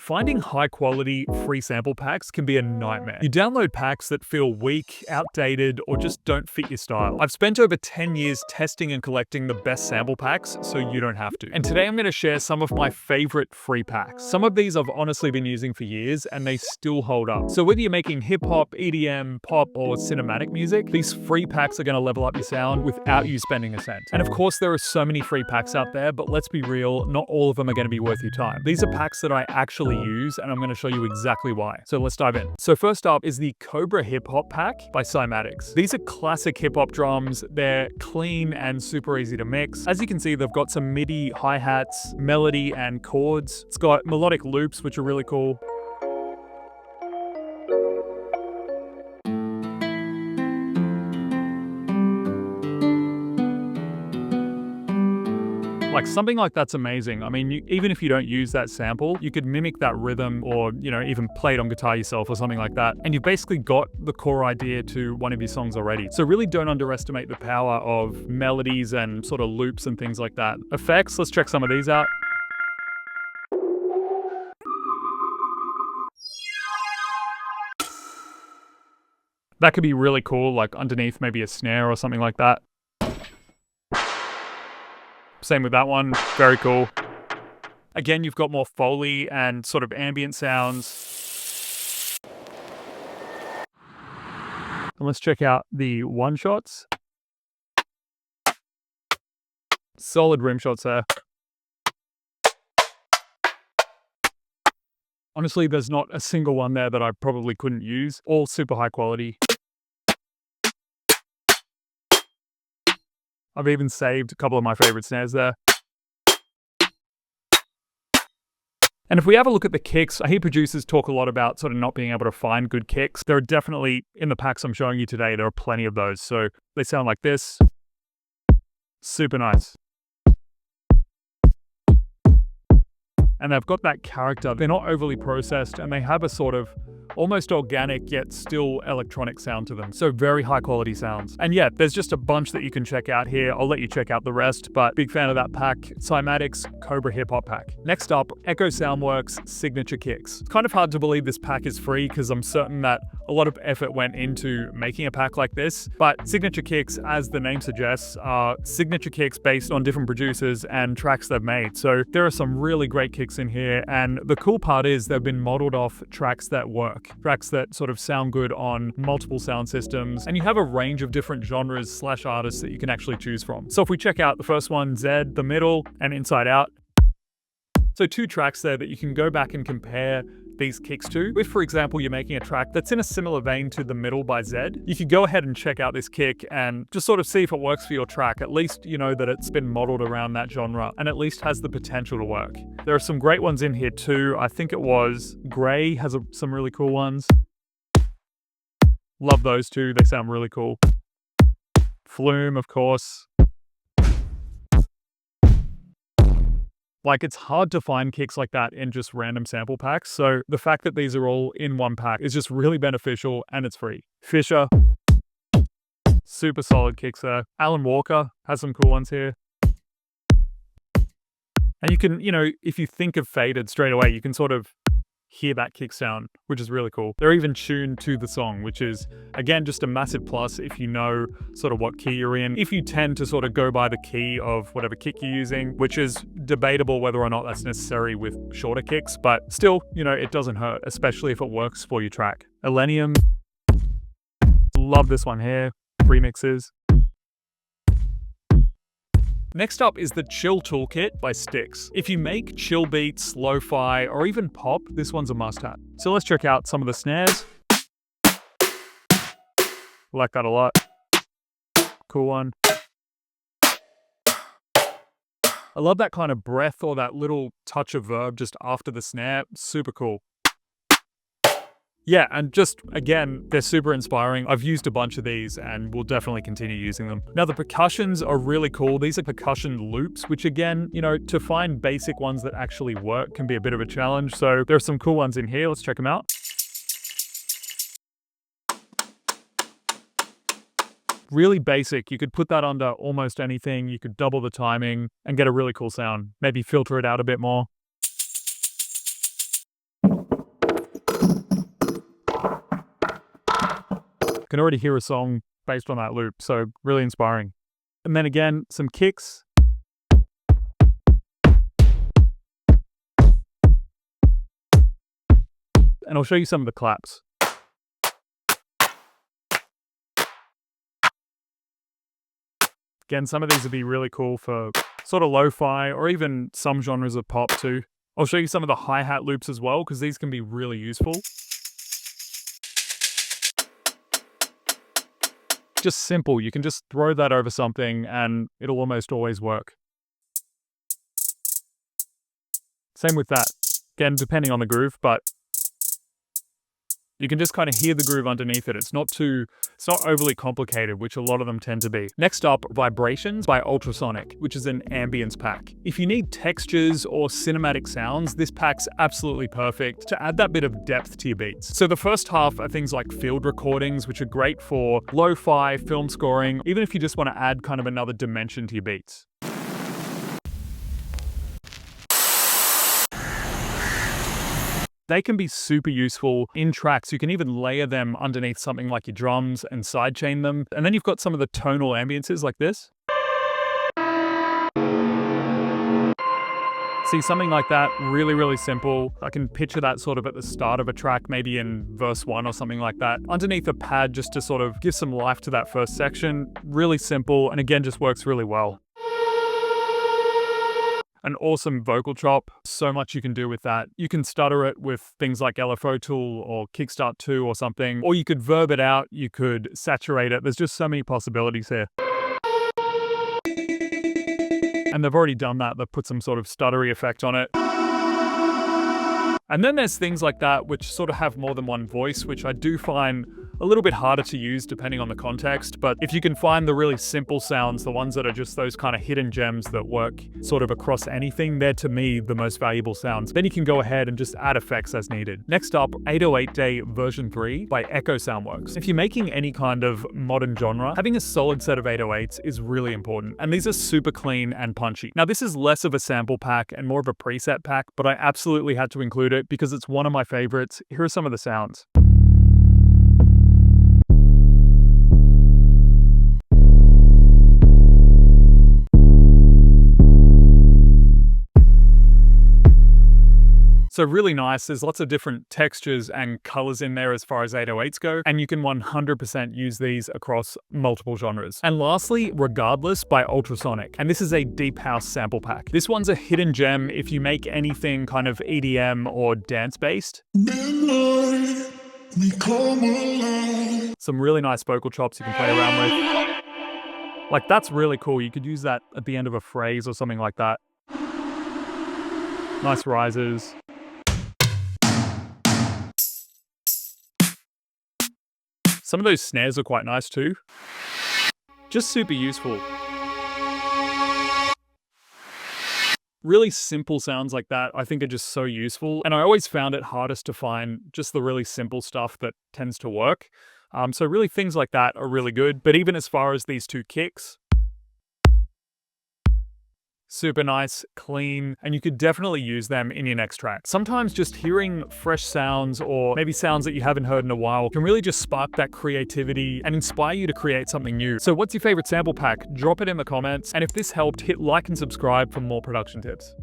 Finding high-quality free sample packs can be a nightmare. You download packs that feel weak, outdated, or just don't fit your style. I've spent over 10 years testing and collecting the best sample packs so you don't have to. And today I'm going to share some of my favorite free packs. Some of these I've honestly been using for years and they still hold up. So whether you're making hip-hop, EDM, pop, or cinematic music, these free packs are going to level up your sound without you spending a cent. And of course there are so many free packs out there, but let's be real, not all of them are going to be worth your time. These are packs that I actually use and I'm going to show you exactly why. So let's dive in. So first up is the Cobra Hip Hop Pack by Cymatics. These are classic hip hop drums. They're clean and super easy to mix. As you can see, they've got some MIDI hi-hats, melody and chords. It's got melodic loops, which are really cool. Like something like that's amazing. I mean, even if you don't use that sample, you could mimic that rhythm or, even play it on guitar yourself or something like that. And you've basically got the core idea to one of your songs already. So really don't underestimate the power of melodies and sort of loops and things like that. Effects, let's check some of these out. That could be really cool, like underneath maybe a snare or something like that. Same with that one, very cool. Again, you've got more Foley and sort of ambient sounds. And let's check out the one-shots. Solid rim shots there. Honestly, there's not a single one there that I probably couldn't use. All super high quality. I've even saved a couple of my favorite snares there. And if we have a look at the kicks, I hear producers talk a lot about sort of not being able to find good kicks. There are definitely, in the packs I'm showing you today, there are plenty of those. So they sound like this. Super nice. And they've got that character. They're not overly processed and they have a sort of almost organic yet still electronic sound to them. So very high quality sounds. And yeah, there's just a bunch that you can check out here. I'll let you check out the rest, but big fan of that pack. Cymatics Cobra Hip Hop Pack. Next up, Echo Soundworks Signature Kicks. It's kind of hard to believe this pack is free because I'm certain that a lot of effort went into making a pack like this, but Signature Kicks, as the name suggests, are signature kicks based on different producers and tracks they've made. So there are some really great kicks in here, and the cool part is they've been modeled off tracks that work, tracks that sort of sound good on multiple sound systems, and you have a range of different genres / artists that you can actually choose from. So if we check out the first one, Zed, The Middle, and Inside Out. So 2 tracks there that you can go back and compare these kicks to. If, for example, you're making a track that's in a similar vein to The Middle by Zed, you could go ahead and check out this kick and just sort of see if it works for your track. At least you know that it's been modeled around that genre and at least has the potential to work. There are some great ones in here too. I think it was Grey has some really cool ones. Love those two, they sound really cool. Flume, of course. Like, it's hard to find kicks like that in just random sample packs, so the fact that these are all in one pack is just really beneficial and it's free. Fisher, super solid kicks there. Alan Walker has some cool ones here. And you can, if you think of Faded straight away, you can sort of hear that kick sound, which is really cool. They're even tuned to the song, which is, again, just a massive plus if you know sort of what key you're in. If you tend to sort of go by the key of whatever kick you're using, which is debatable whether or not that's necessary with shorter kicks, but still, it doesn't hurt, especially if it works for your track. Elenium, love this one here, remixes. Next up is the Chill Toolkit by Stickz. If you make chill beats, lo-fi, or even pop, this one's a must-have. So let's check out some of the snares. Like that a lot. Cool one. I love that kind of breath or that little touch of verb just after the snare. Super cool. Yeah, and just, again, they're super inspiring. I've used a bunch of these and will definitely continue using them. Now, the percussions are really cool. These are percussion loops, which again, to find basic ones that actually work can be a bit of a challenge. So there are some cool ones in here. Let's check them out. Really basic. You could put that under almost anything. You could double the timing and get a really cool sound. Maybe filter it out a bit more. Can already hear a song based on that loop, so really inspiring. And then again, some kicks. And I'll show you some of the claps. Again, some of these would be really cool for sort of lo-fi or even some genres of pop too. I'll show you some of the hi-hat loops as well, because these can be really useful. Just simple, you can just throw that over something and it'll almost always work. Same with that. Again, depending on the groove, but you can just kind of hear the groove underneath it. It's not overly complicated, which a lot of them tend to be. Next up, Vibrations by Ultrasonic, which is an ambience pack. If you need textures or cinematic sounds, this pack's absolutely perfect to add that bit of depth to your beats. So the first half are things like field recordings, which are great for lo-fi, film scoring, even if you just want to add kind of another dimension to your beats. They can be super useful in tracks. You can even layer them underneath something like your drums and sidechain them. And then you've got some of the tonal ambiances like this. See, something like that, really, really simple. I can picture that sort of at the start of a track, maybe in verse 1 or something like that. Underneath a pad just to sort of give some life to that first section. Really simple, and again, just works really well. An awesome vocal chop, so much you can do with that. You can stutter it with things like LFO Tool or Kickstart 2 or something, or you could verb it out, you could saturate it. There's just so many possibilities here. And they've already done that, they've put some sort of stuttery effect on it. And then there's things like that which sort of have more than one voice, which I do find a little bit harder to use depending on the context. But if you can find the really simple sounds, the ones that are just those kind of hidden gems that work sort of across anything, they're to me the most valuable sounds. Then you can go ahead and just add effects as needed. Next up, 808 Day version 3 by Echo Soundworks. If you're making any kind of modern genre, having a solid set of 808s is really important. And these are super clean and punchy. Now this is less of a sample pack and more of a preset pack, but I absolutely had to include it because it's one of my favorites. Here are some of the sounds. So really nice, there's lots of different textures and colors in there as far as 808s go, and you can 100% use these across multiple genres. And lastly, Regardless by Ultrasonic, and this is a deep house sample pack. This one's a hidden gem if you make anything kind of EDM or dance-based. Some really nice vocal chops you can play around with. Like, that's really cool, you could use that at the end of a phrase or something like that. Nice rises. Some of those snares are quite nice too. Just super useful. Really simple sounds like that I think are just so useful. And I always found it hardest to find just the really simple stuff that tends to work. So really things like that are really good. But even as far as these two kicks, super nice, clean, and you could definitely use them in your next track. Sometimes just hearing fresh sounds or maybe sounds that you haven't heard in a while can really just spark that creativity and inspire you to create something new. So what's your favorite sample pack? Drop it in the comments. And if this helped, hit like and subscribe for more production tips.